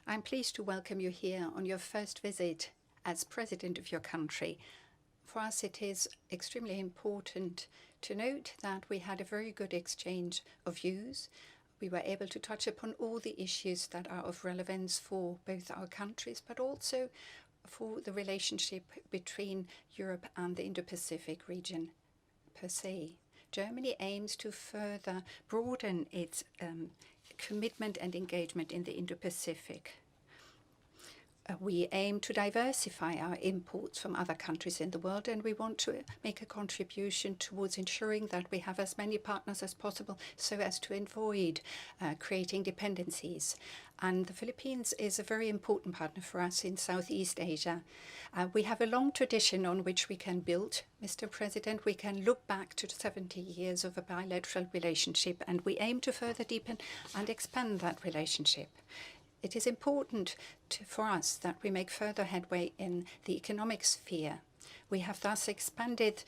I'm pleased to welcome you here on your first visit as President of your country. For us, it is extremely important to note that we had a very good exchange of views. We were able to touch upon all the issues that are of relevance for both our countries, but also for the relationship between Europe and the Indo-Pacific region per se. Germany aims to further broaden its commitment and engagement in the Indo-Pacific. We aim to diversify our imports from other countries in the world, and we want to make a contribution towards ensuring that we have as many partners as possible so as to avoid creating dependencies. And the Philippines is a very important partner for us in Southeast Asia. We have a long tradition on which we can build, Mr. President. We can look back to 70 years of a bilateral relationship, and we aim to further deepen and expand that relationship. It is important for us that we make further headway in the economic sphere. We have thus expanded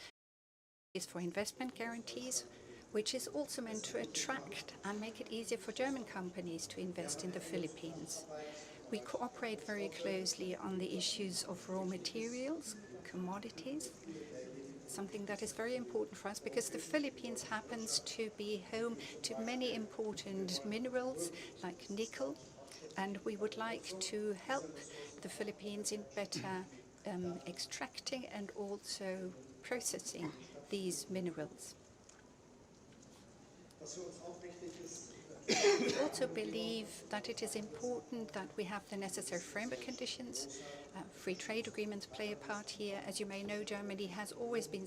for investment guarantees, which is also meant to attract and make it easier for German companies to invest in the Philippines. We cooperate very closely on the issues of raw materials, commodities, something that is very important for us because the Philippines happens to be home to many important minerals like nickel, and we would like to help the Philippines in better extracting and also processing these minerals. We also believe that it is important that we have the necessary framework conditions. Free trade agreements play a part here. As you may know, Germany has always been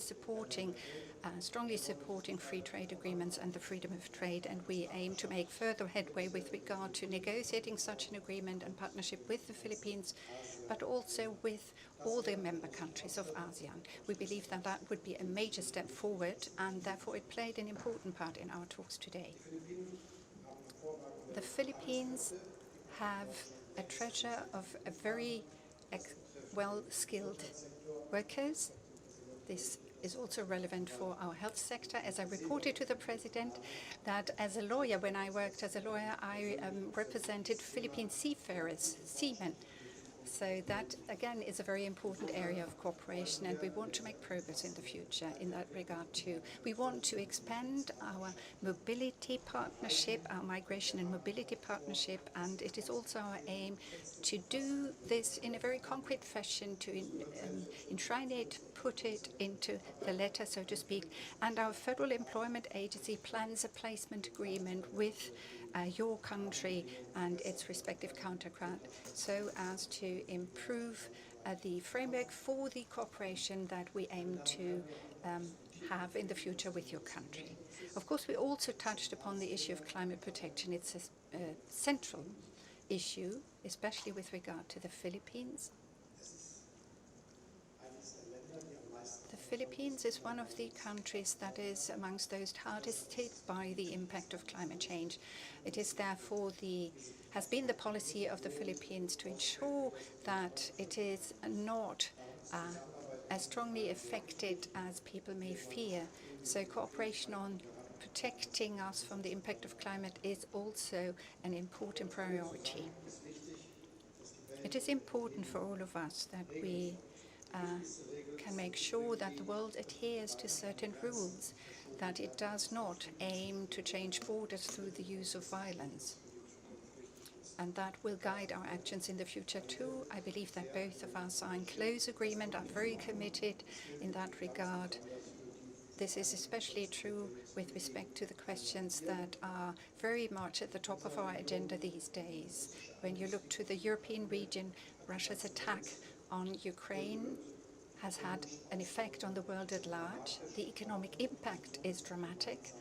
strongly supporting free trade agreements and the freedom of trade, and we aim to make further headway with regard to negotiating such an agreement and partnership with the Philippines, but also with all the member countries of ASEAN. We believe that that would be a major step forward, and therefore it played an important part in our talks today. The Philippines have a treasure of a very well-skilled workers. This is also relevant for our health sector. As I reported to the President, that as a lawyer, when I worked as a lawyer, I represented Philippine seafarers, seamen. So that, again, is a very important area of cooperation, and we want to make progress in the future in that regard too. We want to expand our mobility partnership, our migration and mobility partnership, and it is also our aim to do this in a very concrete fashion, to enshrine it, put it into the letter, so to speak. And our Federal Employment Agency plans a placement agreement with your country and its respective counterpart, so as to improve the framework for the cooperation that we aim to have in the future with your country. Of course, we also touched upon the issue of climate protection. It's a central issue, especially with regard to the Philippines. The Philippines is one of the countries that is amongst those hardest hit by the impact of climate change. It is therefore has been the policy of the Philippines to ensure that it is not as strongly affected as people may fear. So cooperation on protecting us from the impact of climate is also an important priority. It is important for all of us that we can make sure that the world adheres to certain rules, that it does not aim to change borders through the use of violence. And that will guide our actions in the future too. I believe that both of us are in close agreement, are very committed in that regard. This is especially true with respect to the questions that are very much at the top of our agenda these days. When you look to the European region, Russia's attack on Ukraine has had an effect on the world at large. The economic impact is dramatic.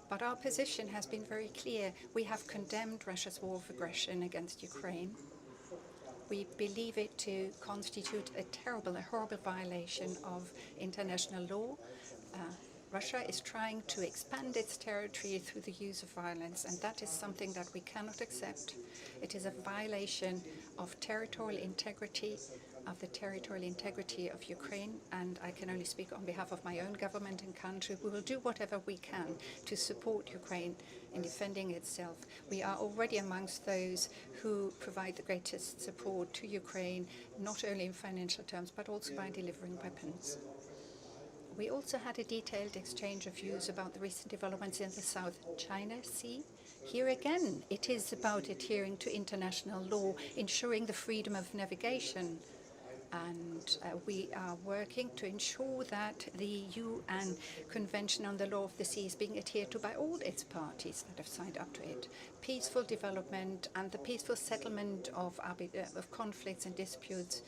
But our position has been very clear. We have condemned Russia's war of aggression against Ukraine. We believe it to constitute a horrible violation of international law. Russia is trying to expand its territory through the use of violence, and that is something that we cannot accept. It is a violation of territorial integrity, of the territorial integrity of Ukraine, and I can only speak on behalf of my own government and country. We will do whatever we can to support Ukraine in defending itself. We are already amongst those who provide the greatest support to Ukraine, not only in financial terms, but also by delivering weapons. We also had a detailed exchange of views about the recent developments in the South China Sea. Here again, it is about adhering to international law, ensuring the freedom of navigation. And we are working to ensure that the UN Convention on the Law of the Sea is being adhered to by all its parties that have signed up to it. Peaceful development and the peaceful settlement of conflicts and disputes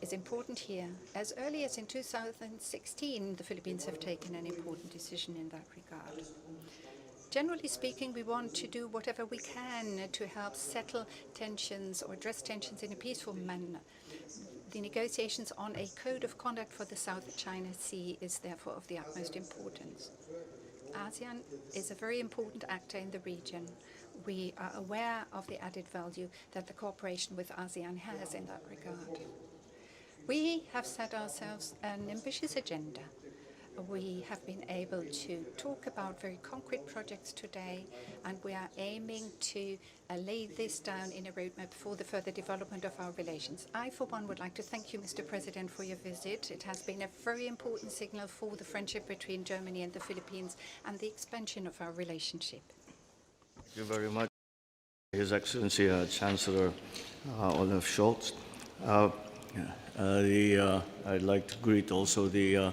is important here. As early as in 2016, the Philippines have taken an important decision in that regard. Generally speaking, we want to do whatever we can to help settle tensions or address tensions in a peaceful manner. The negotiations on a code of conduct for the South China Sea is therefore of the utmost importance. ASEAN is a very important actor in the region. We are aware of the added value that the cooperation with ASEAN has in that regard. We have set ourselves an ambitious agenda. We have been able to talk about very concrete projects today, and we are aiming to lay this down in a roadmap for the further development of our relations. I, for one, would like to thank you, Mr. President, for your visit. It has been a very important signal for the friendship between Germany and the Philippines and the expansion of our relationship. Thank you very much, His Excellency Chancellor Olaf Scholz. I'd like to greet also the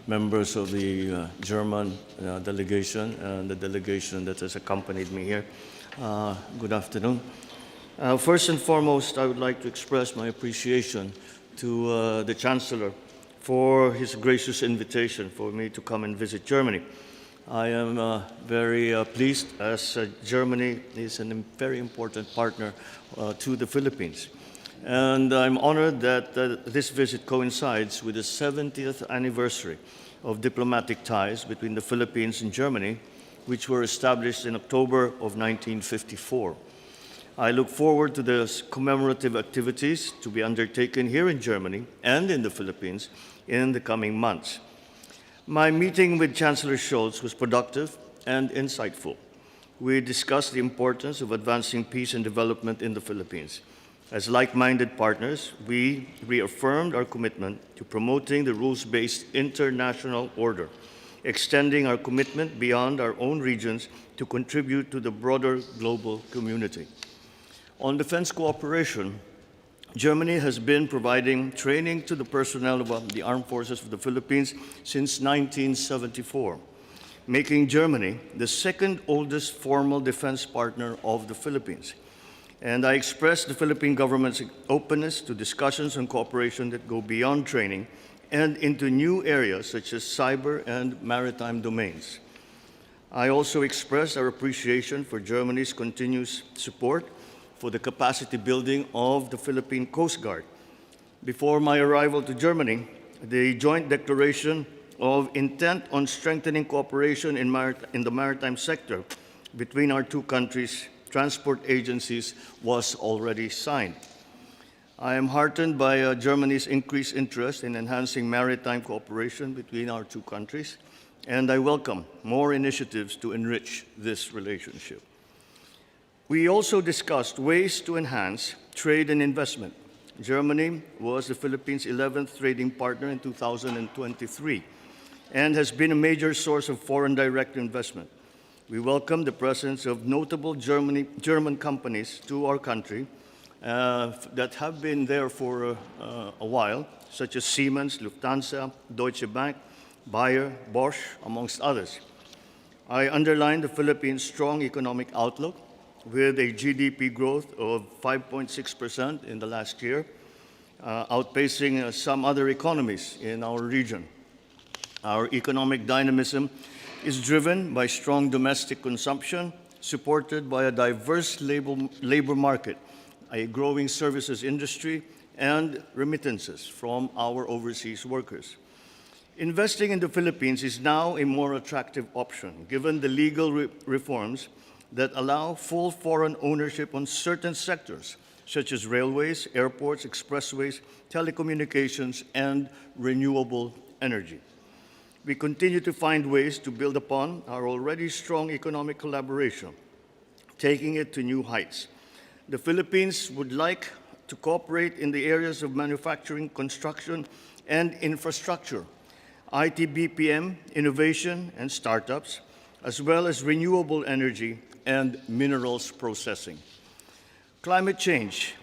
members of the German delegation and the delegation that has accompanied me here. Good afternoon. First and foremost, I would like to express my appreciation to the Chancellor for his gracious invitation for me to come and visit Germany. I am very pleased as Germany is a very important partner to the Philippines. And I'm honored that this visit coincides with the 70th anniversary of diplomatic ties between the Philippines and Germany, which were established in October of 1954. I look forward to the commemorative activities to be undertaken here in Germany and in the Philippines in the coming months. My meeting with Chancellor Scholz was productive and insightful. We discussed the importance of advancing peace and development in the Philippines. As like-minded partners, we reaffirmed our commitment to promoting the rules-based international order, extending our commitment beyond our own regions to contribute to the broader global community. On defense cooperation, Germany has been providing training to the personnel of the Armed Forces of the Philippines since 1974, making Germany the second oldest formal defense partner of the Philippines. And I express the Philippine government's openness to discussions and cooperation that go beyond training and into new areas such as cyber and maritime domains. I also express our appreciation for Germany's continuous support for the capacity building of the Philippine Coast Guard. Before my arrival to Germany, the joint declaration of intent on strengthening cooperation in the maritime sector between our two countries' transport agencies was already signed. I am heartened by Germany's increased interest in enhancing maritime cooperation between our two countries, and I welcome more initiatives to enrich this relationship. We also discussed ways to enhance trade and investment. Germany was the Philippines' 11th trading partner in 2023 and has been a major source of foreign direct investment. We welcome the presence of notable German companies to our country that have been there for a while, such as Siemens, Lufthansa, Deutsche Bank, Bayer, Bosch, amongst others. I underline the Philippines' strong economic outlook with a GDP growth of 5.6% in the last year, outpacing some other economies in our region. Our economic dynamism is driven by strong domestic consumption, supported by a diverse labor market, a growing services industry, and remittances from our overseas workers. Investing in the Philippines is now a more attractive option, given the legal reforms that allow full foreign ownership on certain sectors, such as railways, airports, expressways, telecommunications, and renewable energy. We continue to find ways to build upon our already strong economic collaboration, taking it to new heights. The Philippines would like to cooperate in the areas of manufacturing, construction, and infrastructure, IT BPM, innovation, and startups, as well as renewable energy and minerals processing. Climate change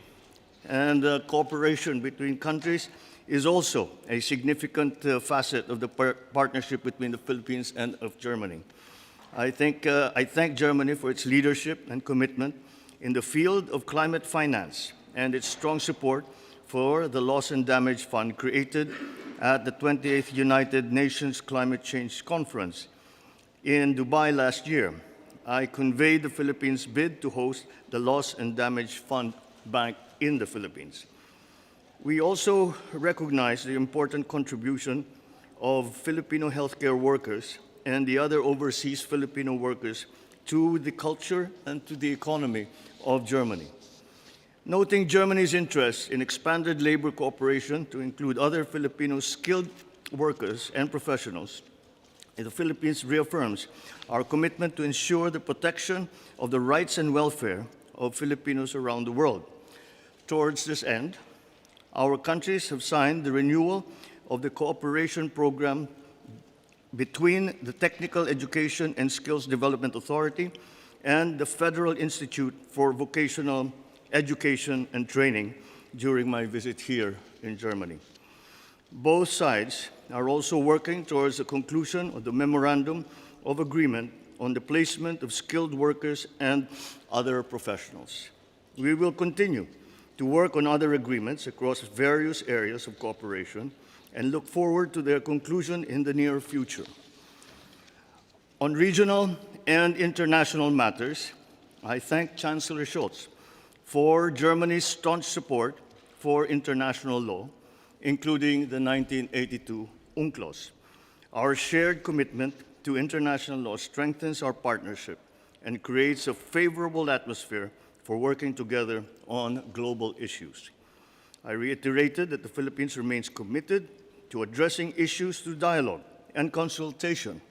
and cooperation between countries is also a significant facet of the partnership between the Philippines and of Germany. I thank Germany for its leadership and commitment in the field of climate finance and its strong support for the Loss and Damage Fund created at the 28th United Nations Climate Change Conference in Dubai last year. I conveyed the Philippines' bid to host the Loss and Damage Fund Bank in the Philippines. We also recognize the important contribution of Filipino healthcare workers and the other overseas Filipino workers to the culture and to the economy of Germany. Noting Germany's interest in expanded labor cooperation to include other Filipino skilled workers and professionals, the Philippines reaffirms our commitment to ensure the protection of the rights and welfare of Filipinos around the world. Towards this end, our countries have signed the renewal of the cooperation program between the Technical Education and Skills Development Authority and the Federal Institute for Vocational Education and Training during my visit here in Germany. Both sides are also working towards the conclusion of the Memorandum of Agreement on the placement of skilled workers and other professionals. We will continue to work on other agreements across various areas of cooperation and look forward to their conclusion in the near future. On regional and international matters, I thank Chancellor Scholz for Germany's staunch support for international law, including the 1982 UNCLOS. Our shared commitment to international law strengthens our partnership and creates a favorable atmosphere for working together on global issues. I reiterated that the Philippines remains committed to addressing issues through dialogue and consultation.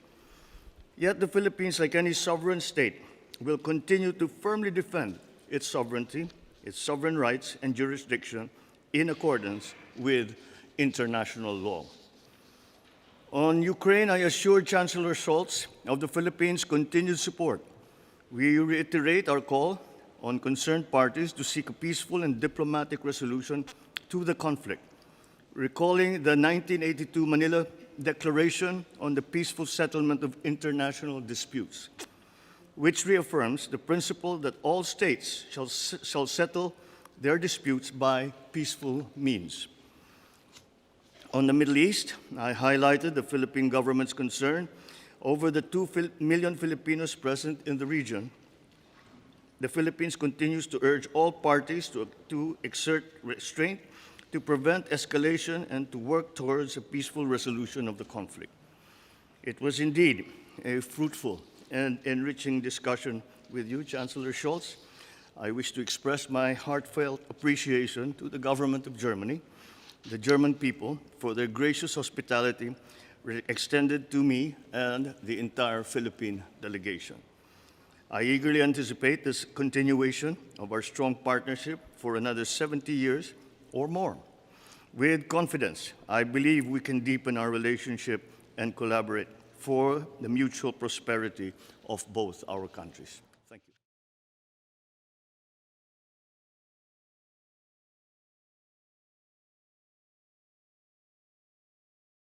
Yet the Philippines, like any sovereign state, will continue to firmly defend its sovereignty, its sovereign rights, and jurisdiction in accordance with international law. On Ukraine, I assured Chancellor Scholz of the Philippines' continued support. We reiterate our call on concerned parties to seek a peaceful and diplomatic resolution to the conflict, recalling the 1982 Manila Declaration on the Peaceful Settlement of International Disputes, which reaffirms the principle that all states shall settle their disputes by peaceful means. On the Middle East, I highlighted the Philippine government's concern over the 2 million Filipinos present in the region. The Philippines continues to urge all parties to exert restraint, to prevent escalation, and to work towards a peaceful resolution of the conflict. It was indeed a fruitful and enriching discussion with you, Chancellor Scholz. I wish to express my heartfelt appreciation to the government of Germany, the German people, for their gracious hospitality extended to me and the entire Philippine delegation. I eagerly anticipate this continuation of our strong partnership for another 70 years or more. With confidence, I believe we can deepen our relationship and collaborate for the mutual prosperity of both our countries.